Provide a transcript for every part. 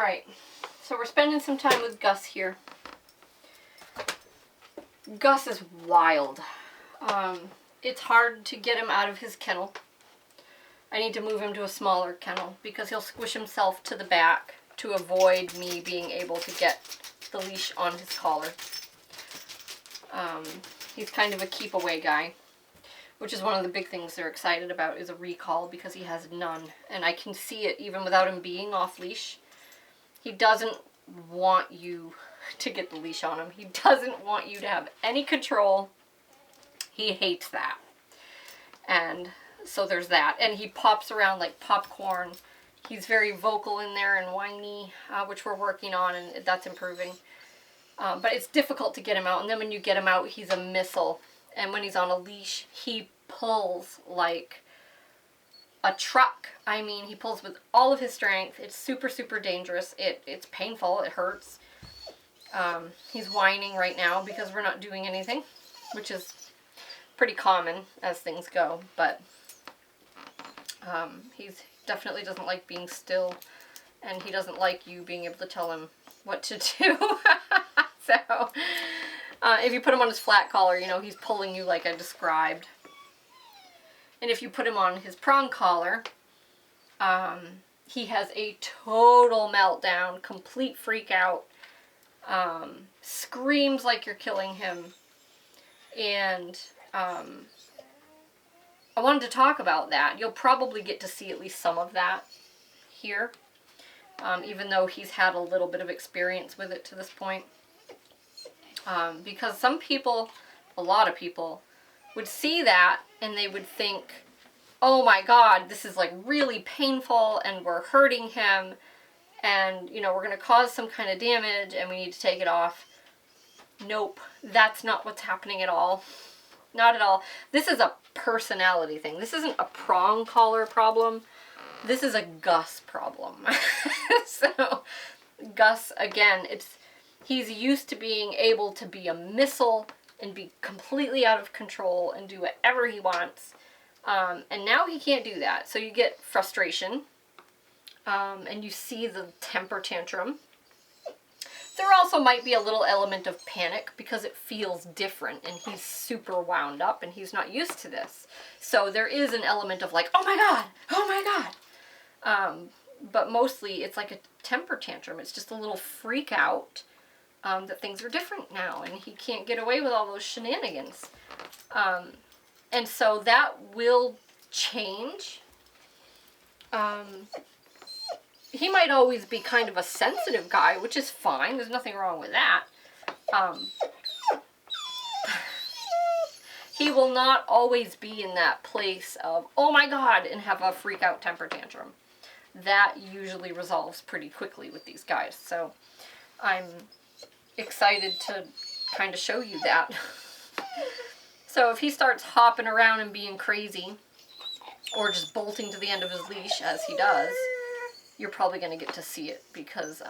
Alright, so we're spending some time with Gus here. Gus is wild. It's hard to get him out of his kennel. I need to move him to a smaller kennel because he'll squish himself to the back to avoid me being able to get the leash on his collar. He's kind of a keep away guy, which is one of the big things they're excited about, is a recall, because he has none. And I can see it even without him being off leash. He doesn't want you to get the leash on him. He doesn't want you to have any control. He hates that. And so there's that. And he pops around like popcorn. He's very vocal in there and whiny, which we're working on, and that's improving. But it's difficult to get him out. And then when you get him out, he's a missile. And when he's on a leash, he pulls like a truck. I mean, he pulls with all of his strength. It's super, super dangerous. It's painful. It hurts. He's whining right now because we're not doing anything, which is pretty common as things go. But he definitely doesn't like being still, and he doesn't like you being able to tell him what to do. So if you put him on his flat collar, you know, he's pulling you like I described. And if you put him on his prong collar, he has a total meltdown, complete freak out, screams like you're killing him. And I wanted to talk about that. You'll probably get to see at least some of that here, even though he's had a little bit of experience with it to this point. Because some people, a lot of people, would see that and they would think, oh my God, this is like really painful and we're hurting him and, you know, we're going to cause some kind of damage and we need to take it off. Nope, that's not what's happening at all. Not at all. This is a personality thing. This isn't a prong collar problem. This is a Gus problem. So, Gus, again, he's used to being able to be a missile and be completely out of control and do whatever he wants. And now he can't do that. So you get frustration. And you see the temper tantrum. There also might be a little element of panic because it feels different and he's super wound up and he's not used to this. So there is an element of like, oh my God, oh my God. But mostly it's like a temper tantrum. It's just a little freak out that things are different now and he can't get away with all those shenanigans. And so that will change. He might always be kind of a sensitive guy, which is fine. There's nothing wrong with that. He will not always be in that place of, oh my God, and have a freak out temper tantrum. That usually resolves pretty quickly with these guys. So I'm excited to kind of show you that. So if he starts hopping around and being crazy, or just bolting to the end of his leash as he does, you're probably going to get to see it because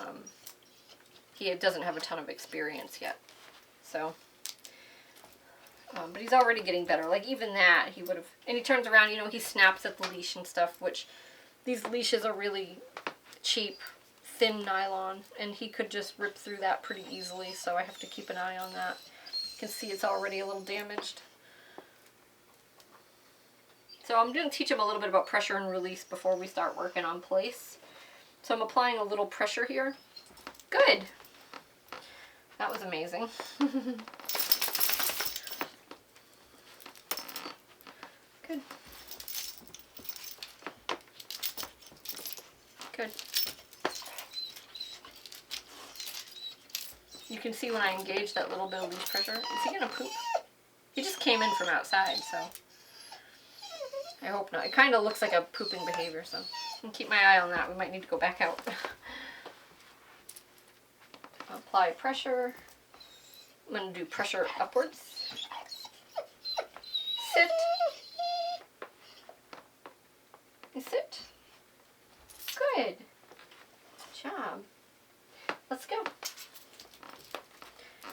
he doesn't have a ton of experience yet. So, but he's already getting better. Like even that, he would have, and he turns around, you know, he snaps at the leash and stuff, which these leashes are really cheap, thin nylon, and he could just rip through that pretty easily, so I have to keep an eye on that. You can see it's already a little damaged. So I'm going to teach him a little bit about pressure and release before we start working on place. So I'm applying a little pressure here. Good. That was amazing. Good. Good. You can see when I engage that little bit of leash pressure. Is he going to poop? He just came in from outside, so I hope not. It kind of looks like a pooping behavior, so I'll keep my eye on that. We might need to go back out. Apply pressure. I'm going to do pressure upwards. Sit. And sit. Good. Good job. Let's go.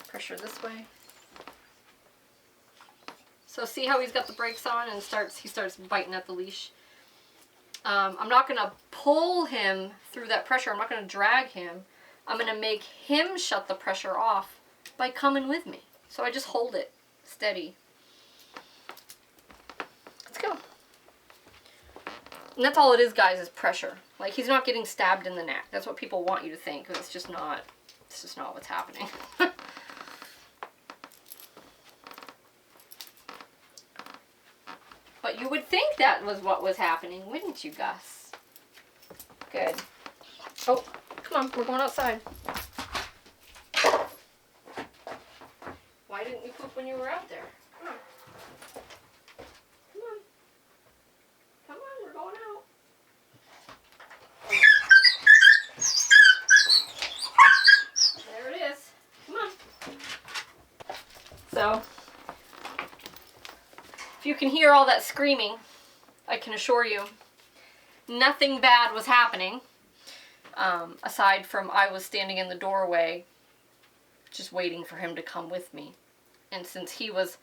Pressure this way. So see how he's got the brakes on and he starts biting at the leash. I'm not going to pull him through that pressure. I'm not going to drag him. I'm going to make him shut the pressure off by coming with me. So I just hold it steady. Let's go. And that's all it is, guys, is pressure. Like, he's not getting stabbed in the neck. That's what people want you to think, because it's just not what's happening. But you would think that was what was happening, wouldn't you, Gus? Good. Oh, come on, we're going outside. Why didn't you poop when you were out there? Come on. Come on. Come on, we're going out. There it is. Come on. So, if you can hear all that screaming, I can assure you, nothing bad was happening. Aside from I was standing in the doorway, just waiting for him to come with me. And since he was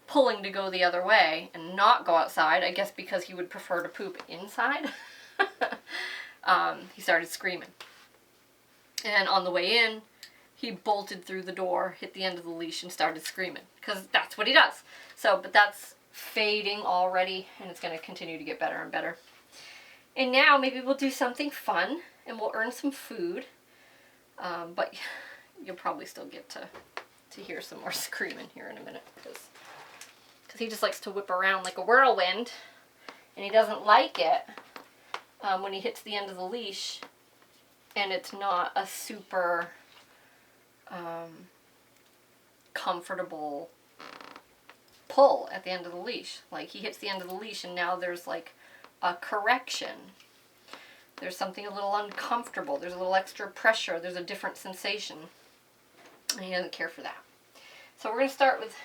pulling to go the other way and not go outside, I guess because he would prefer to poop inside, he started screaming. And on the way in, he bolted through the door, hit the end of the leash, and started screaming. Because that's what he does. So, but that's fading already, and it's going to continue to get better and better. And now maybe we'll do something fun, and we'll earn some food. But you'll probably still get to hear some more screaming here in a minute, because he just likes to whip around like a whirlwind, and he doesn't like it when he hits the end of the leash, and it's not a super comfortable pull at the end of the leash. Like, he hits the end of the leash and now there's like a correction. There's something a little uncomfortable. There's a little extra pressure. There's a different sensation. And he doesn't care for that. So we're going to start with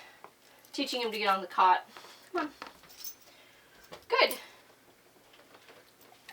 teaching him to get on the cot. Come on. Good.